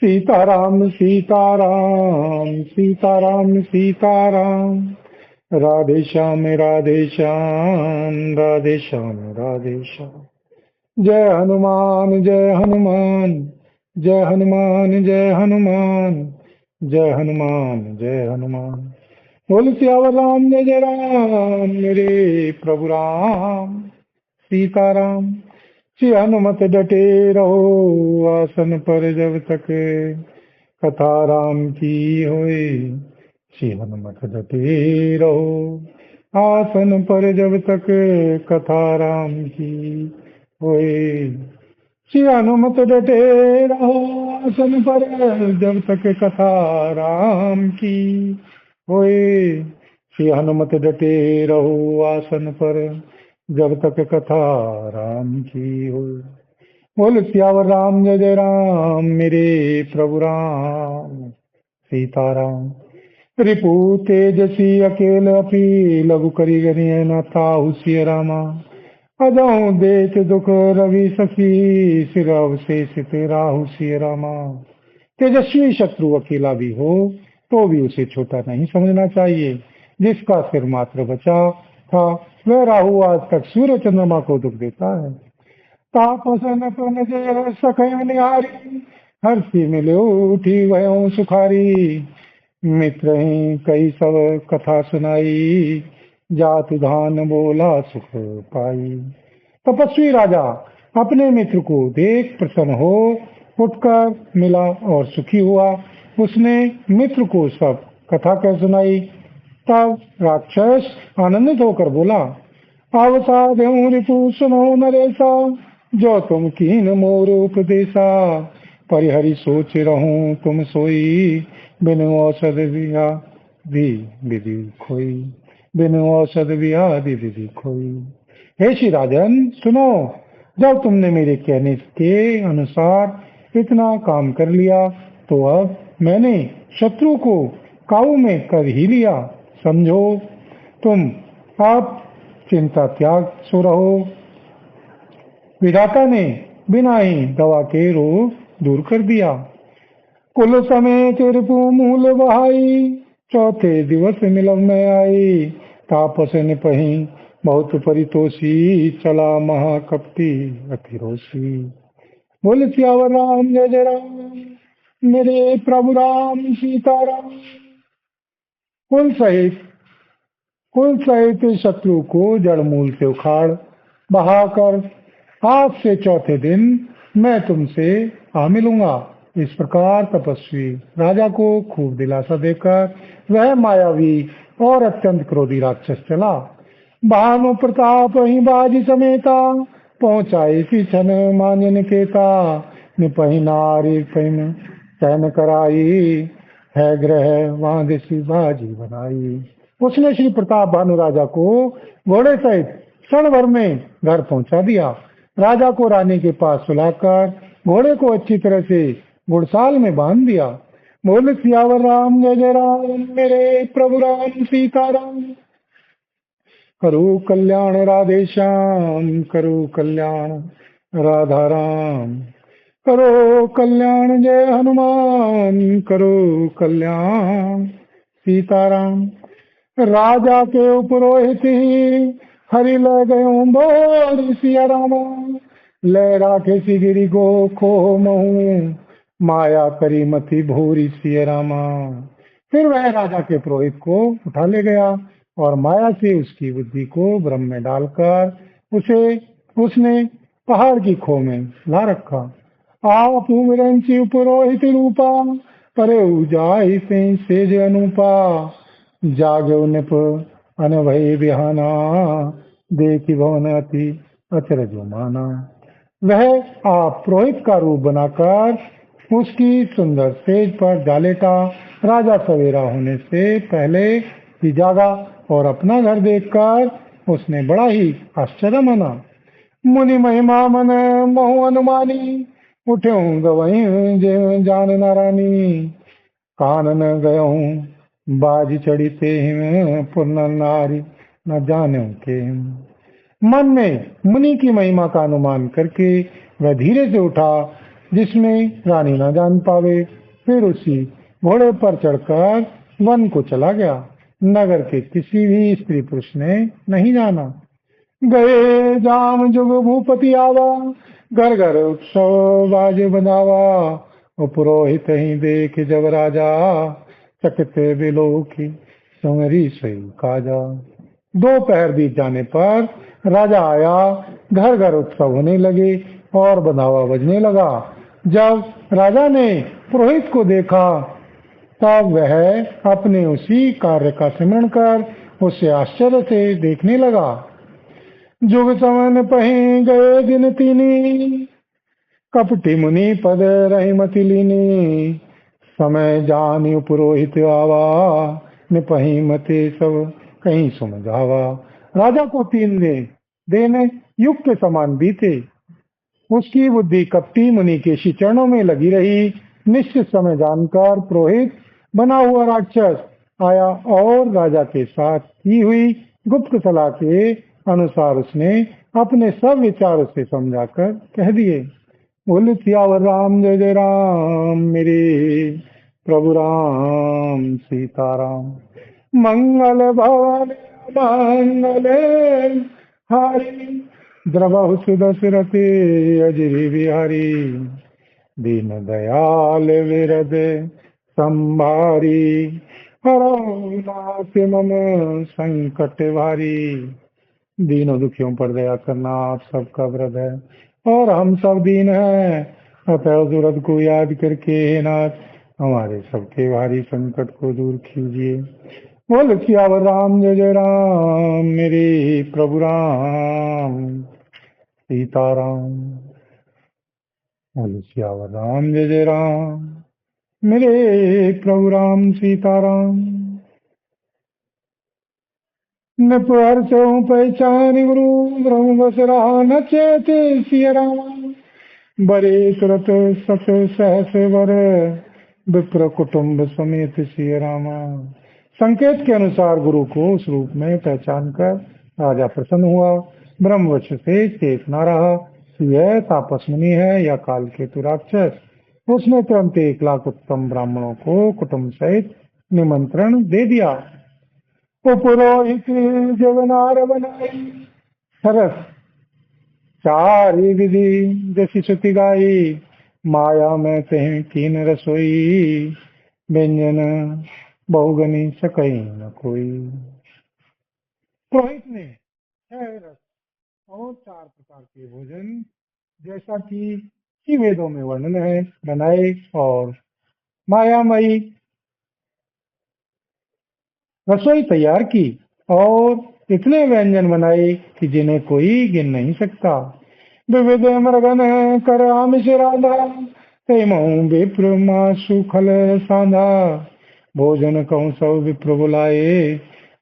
सीताराम सीताराम सीताराम सीताराम। राधे श्याम राधे श्याम राधे श्याम राधे श्याम। जय हनुमान जय हनुमान। जय हनुमान जय हनुमान। जय हनुमान जय हनुमान। बोल सियावर राम जय जय राम मेरे प्रभु राम। सीताराम। श्री हनुमत डटे रहो आसन पर जब तक कथा राम की होए। श्री हनुमत डटे रहो आसन पर जब तक कथा राम की होए। श्री हनुमत डटे रहो आसन पर जब तक कथा राम की होए। श्री हनुमत डटे रहो आसन पर जब तक कथा राम की हो। बोल सियावर राम जय जय राम मेरे प्रभु राम। सीताराम। रिपु तेजसी अकेल अपी लघु करी गरी न ताहु सिय रामा। अजहु देख दुख रवि सखी सिर अवशेष राहु सिय रामा। तेजस्वी शत्रु अकेला भी हो तो भी उसे छोटा नहीं समझना चाहिए। जिसका सिर मात्र बचा था वह राहु आज तक सूर्य चंद्रमा को दुख देता है। तापसन पन जय सखय निहारी हर्षि मिलो उठी भयो सुखारी। मित्र ही कई सब कथा सुनाई जात धान बोला सुख पाई। तपस्वी राजा अपने मित्र को देख प्रसन्न हो उठकर मिला और सुखी हुआ। उसने मित्र को सब कथा कह सुनाई। तब राक्षस आनंदित होकर बोला, अवसाद रिपु सुनो नरेशा जो तुम कीन मोर उपदेशा। परिहरि सोच रहूं तुम सोई बिनु औषध भी विधि खोई। बिनु औषध व्याधि विधि खोई। हे श्री राजन सुनो, जब तुमने मेरे कहने के अनुसार इतना काम कर लिया तो अब मैंने शत्रु को काबू में कर ही लिया। समझो तुम आप चिंता त्याग सो रहो। विधाता ने बिना ही दवा के रोग दूर कर दिया। कुल समेत रिपु मूल बहाई चौथे दिवस मिलन में आई। तापस निपहि बहुत परितोषी चला महाकपटी अतिरोषी। बोल सियावर राम जय जय राम मेरे प्रभु राम। सीताराम। कुल सहित शत्रु को जड़ मूल से उखाड़ बहाकर आज से चौथे दिन मैं तुमसे आ मिलूंगा। इस प्रकार तपस्वी राजा को खूब दिलासा देकर वह मायावी और अत्यंत क्रोधी राक्षस चला। भानु प्रताप ही बाजी समेता पहुंचाए सी छन मान्य निकेता। निपहि नारी प्रेम चयन कराई है ग्रह वादिसी बाजी बनाई। उसने श्री प्रताप भानु राजा को घोड़े सहित क्षण भर में घर पहुंचा दिया। राजा को रानी के पास सुलाकर घोड़े को अच्छी तरह से घुड़साल में बांध दिया। बोल सियावर राम जय जय राम मेरे प्रभु राम। सीताराम। करो कल्याण राधे श्याम करो कल्याण राधा राम। करो कल्याण जय हनुमान करो कल्याण सीताराम। राजा के उपरोहित ही हरि ले गयो बोल सिया रामा। ले राखे सी गिरी गो खो महू माया करी मति भूरी सिया रामा। फिर वह राजा के पुरोहित को उठा ले गया और माया से उसकी बुद्धि को भ्रम में डालकर उसने पहाड़ की खो में ला रखा। आप विरंची पुरोहित रूपा परे जाय सेज अनुपा। जाग्यो निप अनभय बिहाना देखी भवन अति अचरज माना। वह आप पुरोहित का रूप बनाकर उसकी सुंदर सेज पर जा लेटा। राजा सवेरा होने से पहले ही जागा और अपना घर देखकर उसने बड़ा ही आश्चर्य माना। मुनि महिमा मन महु अनुमानी उठ्यो गवई जान नारानी। कानन गयो बाज चढ़ी ते पुनः नारी न जाने के। मन में मुनि की महिमा का अनुमान करके वह धीरे से उठा जिसमें रानी न जान पावे। फिर उसी घोड़े पर चढ़कर वन को चला गया। नगर के किसी भी स्त्री पुरुष ने नहीं जाना। गए जाम जुग भूपति आवा, घर घर उत्सव बाजे बजावा। और पुरोहित ही देख जब राजा, चकित बिलोकी सुमरी सही काजा। दोपहर बीत जाने पर राजा आया, घर घर उत्सव होने लगे और बंधावा बजने लगा। जब राजा ने पुरोहित को देखा तब वह अपने उसी कार्य का स्मरण कर उसे आश्चर्य से देखने लगा। जुग समन पही गए दिन तीनी, कपटी मुनि पद रही मति लीनी। समय जानियो पुरोहित आवा, निपही मते सब कहीं समझावा। राजा को 3 दिन युग के समान बीते। उसकी बुद्धि कपटी मुनि के श्री चरणों में लगी रही। निश्चित समय जानकर पुरोहित बना हुआ राक्षस आया और राजा के साथ की हुई गुप्त सलाह के अनुसार उसने अपने सब विचार उसे समझाकर कह दिए। बोले सियावर राम जय जय राम, मेरे प्रभु राम सीताराम। मंगल भवन मंगल हारी, द्रवहु सुदशरथे अजरी बिहारी। दीन दयाल विरद संभारी, हरौ नाथ मम संकट भारी। दीनों दुखियों पर दया करना आप सबका व्रत है और हम सब दीन हैं। अतः सूरत को याद करके हे नाथ हमारे सबके भारी संकट को दूर कीजिए। बोल सियावर राम जय जय राम, मेरे प्रभु राम सीताराम। बोल सियावर राम जय जय राम, मेरे प्रभु राम सीताराम। न पर से पहचान गुरु ब्रह्म बस रहा न चेते सिया राम। बरे तुरत सत सहस वर, विप्र कुटुंब समेत सिया रामा। संकेत के अनुसार गुरु को उस रूप में पहचान कर राजा प्रसन्न हुआ। ब्रह्मवश से चेत न रहा कि यह तापस मुनि है या काल केतु राक्षस। उसने तुरंत 1 लाख उत्तम ब्राह्मणों को कुटुंब सहित निमंत्रण दे दिया। पुरोहित जवनार बनाई, सरस चारि विधि जैसी श्रुति गाई। माया में तह कीन रसोई, व्यंजन बहुगनी सकई न कोई। पुरोहित ने 6 रस और 4 प्रकार के भोजन जैसा कि वेदों में वर्णन है बनाए और मायामयी रसोई तैयार की और इतने व्यंजन बनाए कि जिन्हें कोई गिन नहीं सकता। विविध मृगन कर आमिष राधा, तेमहु विप्र मासु खल साधा। भोजन कहूँ सब विप्र बुलाए,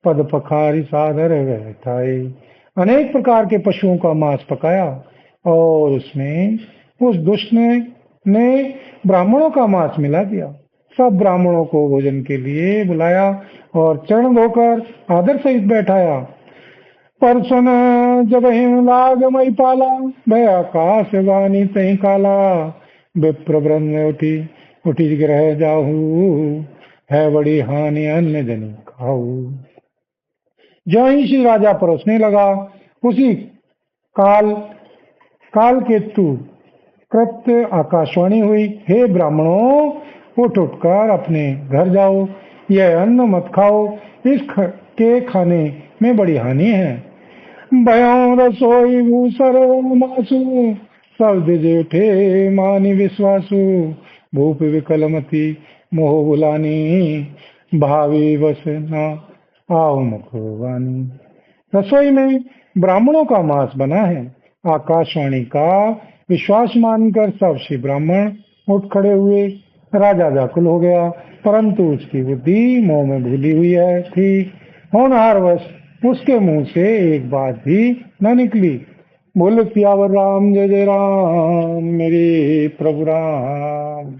पद पखारी सादर बैठाए। अनेक प्रकार के पशुओं का मांस पकाया और उसमें उस दुष्ट ने ब्राह्मणों का मांस मिला दिया। सब ब्राह्मणों को भोजन के लिए बुलाया और चरण धोकर आदर सहित बैठाया। पर सुन जब हिम लाग मई पाला, भय आकाश वाणी तही काला। विप्र ब्रह्म उठी उठी ग्रह जाहू, है बड़ी हानि अन्य जन खाऊ। जो ही श्री राजा परोसने लगा उसी काल काल केतु कृत्य आकाशवाणी हुई। हे ब्राह्मणों, उठ उठकर अपने घर जाओ, यह अन्न मत खाओ, के खाने में बड़ी हानि है। भयों रसोई भूसर मासु, सब जेठे मानी विश्वासु। भूप विकलमती मोह बुलानी, भावी बस न आओ मुखवानी। रसोई में ब्राह्मणों का मांस बना है। आकाशवाणी का विश्वास मानकर सब श्री ब्राह्मण उठ खड़े हुए। राजा व्याकुल हो गया, परंतु उसकी बुद्धि मोह में भूली हुई थी। होनहारवश उसके मुंह से एक बात भी न निकली। बोले सियावर राम जय जय राम, मेरे प्रभु राम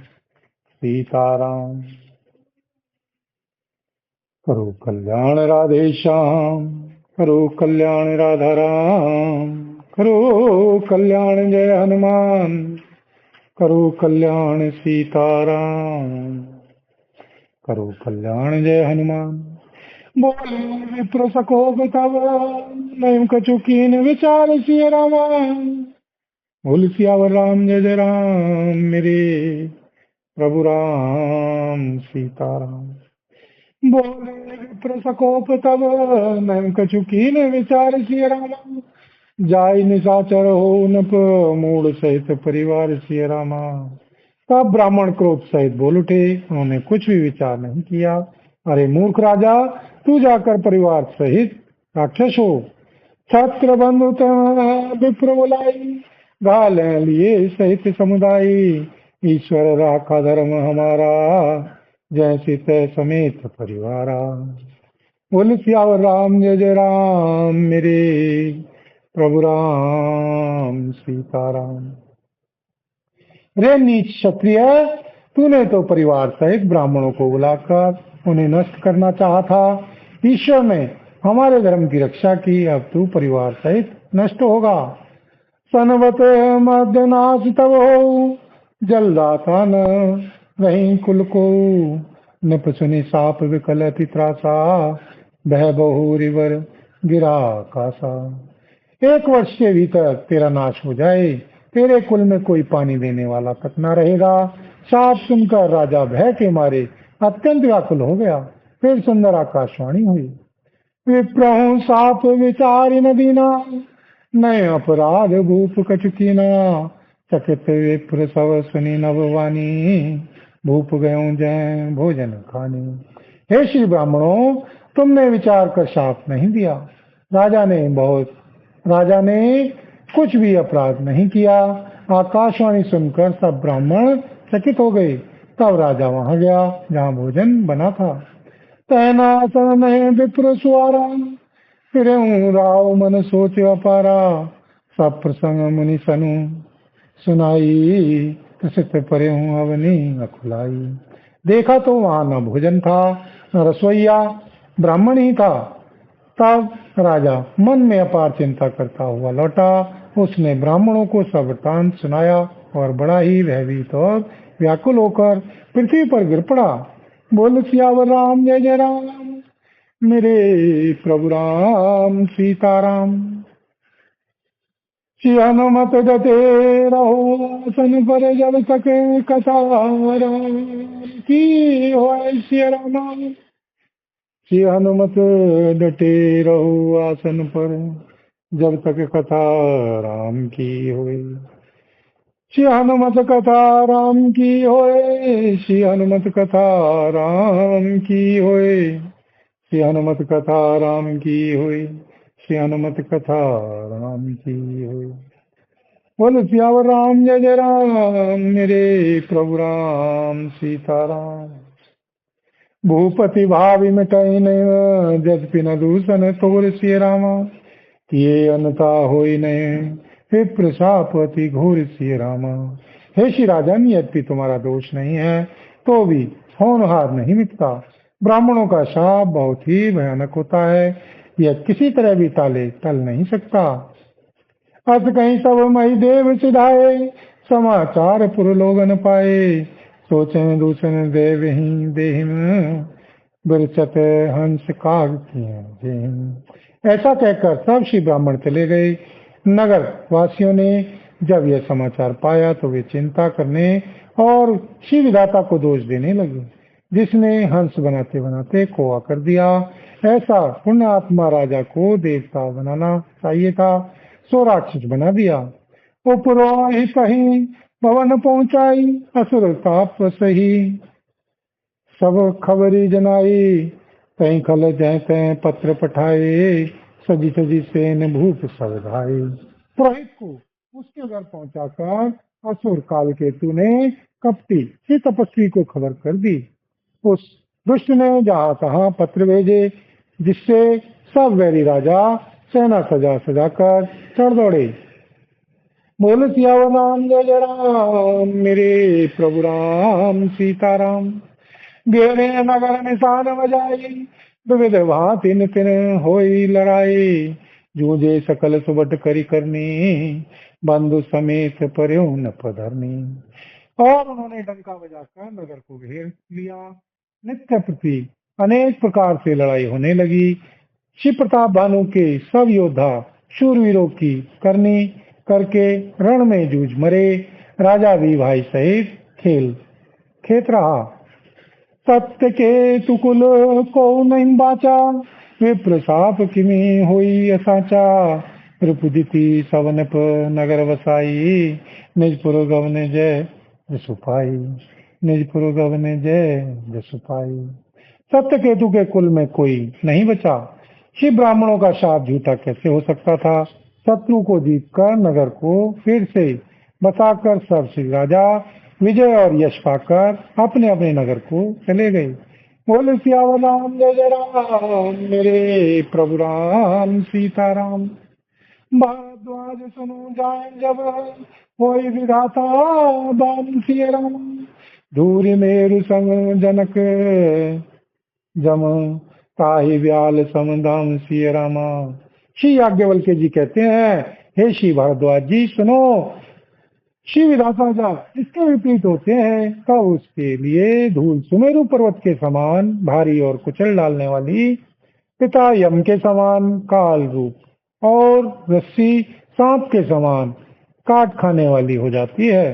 सीताराम। करो कल्याण राधे श्याम, करो कल्याण राधा राम, करो कल्याण जय हनुमान। करो कल्याण सीताराम, करो कल्याण जय हनुमान। बोले विप्र सकोप तब, नहीं कछु कीन विचार सिय रामा। बोल सियावर राम जय जय राम, मेरे प्रभु राम सीताराम। बोले विप्र सकोप तब, नहीं कछु कीन विचार सिय रामा। जाय निशाचर हो नप, मूड सहित परिवार सिय रामा। तब ब्राह्मण क्रोध सहित बोल उठे, उन्होंने कुछ भी विचार नहीं किया। अरे मूर्ख राजा, तू जाकर परिवार सहित राक्षस हो। छत्र बंधु विप्र बुलाई, गाल लिए सहित समुदाय। ईश्वर राखा धर्म हमारा, जैसे तय समेत परिवारा। बोल सियावर राम जय जय राम, मेरे प्रभु राम सीताराम। रे नीच क्षत्रिय, तूने तो परिवार सहित ब्राह्मणों को बुलाकर उन्हें नष्ट करना चाहा था। ईश्वर ने हमारे धर्म की रक्षा की, अब तू परिवार सहित नष्ट होगा। सनवत मध्यनाश तब हो, जलदाता न रही कुल को। नृप सुनि साप विकल अति त्रासा, भय बहु रिवर गिरा कासा। 1 वर्ष के भीतर तेरा नाश हो जाए, तेरे कुल में कोई पानी देने वाला तक न रहेगा। साप सुनकर राजा भय के मारे अत्यंत व्याकुल हो गया। फिर सुंदर आकाशवाणी हुई, विप्रहु साप विचारि न दीना, नय अपराध भूप कछु कीना। चकित विप्र सब सुनी नभवानी, भूप गयो जय भोजन खानी। हे श्री ब्राह्मणों, तुमने विचार कर शाप नहीं दिया। राजा ने कुछ भी अपराध नहीं किया। आकाशवाणी सुनकर सब ब्राह्मण चकित हो गए। तब राजा वहां गया जहां भोजन बना था। तैनासन विप्र सुआरा, फिर राव मन सोच अपारा। सब प्रसंग मुनि सनु सुनाई, प्रसिद्ध परे हूँ अवनी अखुलाई। देखा तो वहां न भोजन था न रसोईया, ब्राह्मण ही था। तब राजा मन में अपार चिंता करता हुआ लौटा। उसने ब्राह्मणों को सब वृतांत सुनाया और बड़ा ही भयभीत और व्याकुल होकर पृथ्वी पर गिर पड़ा। बोल सियावर राम जय जय राम, मेरे प्रभु राम सीताराम। श्री हनुमत डटे रहो सन पर, जब तक कथा राम की होय सिया रामा। श्री हनुमत डटे रहो आसन पर, जब तक कथा राम की होए। श्री हनुमत कथा राम की होए, श्री हनुमत कथा राम की होए। श्री हनुमत कथा राम की होए, श्री हनुमत कथा राम की होए। बोल सियावर राम जय जय राम, मेरे प्रभु राम सीताराम। भूपति भावि मिटई नहीं, जदपि न दूषण तोर सिय रामा। किए अनता होई नहीं, विप्र शाप अति घोर सिय रामा। हे श्री राजन, यद्यपि तुम्हारा दोष नहीं है तो भी होनहार नहीं मिटता। ब्राह्मणों का शाप बहुत ही भयानक होता है, यह किसी तरह भी टल नहीं सकता। अस कहीं सब मई देव सिधाए, समाचार पुर लोगन पाए। सोचे दूषण देव ही देहिम, बिरचत हंस काग किए। ऐसा कहकर सब श्री ब्राह्मण चले गए। नगर वासियों ने जब यह समाचार पाया तो वे चिंता करने और श्री विधाता को दोष देने लगे, जिसने हंस बनाते बनाते कोआ कर दिया। ऐसा पुण्य आत्मा राजा को देवता बनाना चाहिए था, सो राक्षस बना दिया। उपरोहित ही भवन पहुंचाई, असुर ताप सही। सब खबरी जनाई, तई खल जय तय पत्र पठाए। सजी सजी सेन भूप सब धाये। पुरोहित को उसके घर पहुंचाकर असुर काल केतु ने कपटी से तपस्वी को खबर कर दी। उस दुष्ट ने जहां तहां पत्र भेजे, जिससे सब वैरी राजा सेना सजा सजा कर चढ़ दौड़े। बोल सियावर राम जय जय राम, मेरे प्रभु राम सीताराम। घेरे नगर निशान बजाई, विविध भांति नितिन होई लड़ाई। जूझे सकल सुबट करी करनी, बंधु समेत पर्यो न पधरनी। और उन्होंने डंका बजाकर नगर को घेर लिया। नित्य प्रति अनेक प्रकार से लड़ाई होने लगी। शिव प्रताप भानु के सब योद्धा शूरवीरों की करनी करके रण में जूझ मरे। राजा भी भाई सहित खेल खेत रहा। सत्य के तुकुल को नहीं बाचा, विप्र साप किमी होई असाचा। रिपुदिति सवन पर नगर वसाई, निजपुर गवन जय जसु पाई। निजपुर गवन जय जसु पाई। सत्य केतु के कुल में कोई नहीं बचा। शिव ब्राह्मणों का शाप झूठा कैसे हो सकता था। शत्रु को जीतकर नगर को फिर से बसाकर सब सिंह राजा विजय और यश पाकर अपने अपने नगर को चले गए। बोले सियावर राम जय जय राम, मेरे प्रभु राम सीताराम। भारद्वाज सुनो जाए जब, होई विधाता बाम सिय राम। धूरि मेरु संग जनक जम, ताहि व्याल समधाम सिय रामा। श्री याज्ञवल्क्य जी कहते हैं, हे श्री भारद्वाज जी सुनो, श्री विधाता जब इसके विपरीत होते हैं तब उसके लिए धूल सुमेरु पर्वत के समान भारी और कुचल डालने वाली, पिता यम के समान काल रूप और रस्सी सांप के समान काट खाने वाली हो जाती है।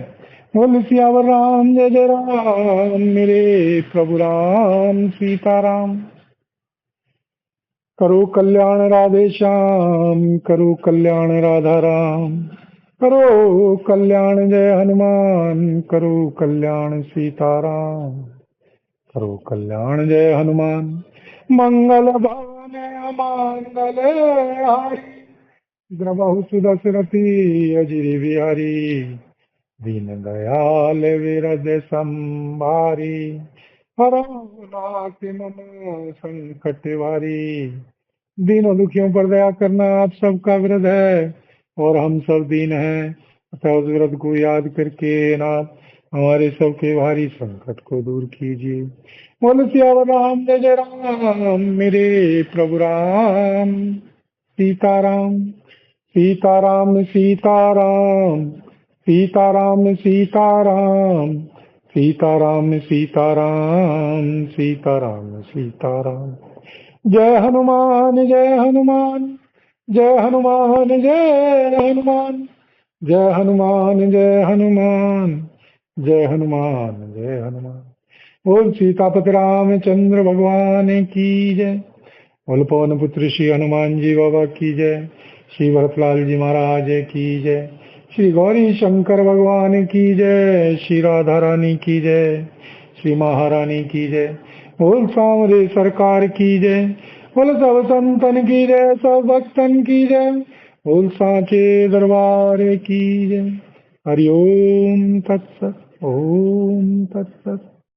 बोल सियावर राम जय जय राम, मेरे प्रभु राम सीताराम। करो कल्याण राधे श्याम, करो कल्याण राधा राम। करो कल्याण जय हनुमान, करो कल्याण सीताराम। करो कल्याण जय हनुमान। मंगल भवन अमंगल हारी, द्रवहु सुदशरथी अजिर बिहारी। दीन दयाल विरद संभारी, हरहु नाथ मम संकट वारी। दीनों दुखियों पर दया करना आप सबका व्रत है और हम सब दीन हैं, अतः उस व्रत को याद करके नाथ हमारे सबके भारी संकट को दूर कीजिए। बोलो सियावर राम जय जय राम, मेरे प्रभु राम सीताराम। सीताराम सीताराम, सीताराम सीताराम, सीताराम सीताराम, सीताराम सीताराम। जय हनुमान जय हनुमान, जय हनुमान जय हनुमान। जय हनुमान जय हनुमान, जय हनुमान जय हनुमान। बोल सीतापति रामचंद्र भगवान की जय। बोल पवन पुत्र श्री हनुमान जी बाबा की जय। श्री भरतलाल जी महाराज की जय। श्री गौरी शंकर भगवान की जय। श्री राधा रानी की जय। श्री महारानी की जय। बोल सांवरे सरकार की जय। बोल सब संतन की जय, सब भक्तन की जय। बोल सांचे दरबार की जय। हरि ओम तत्सत, ओम तत्सत।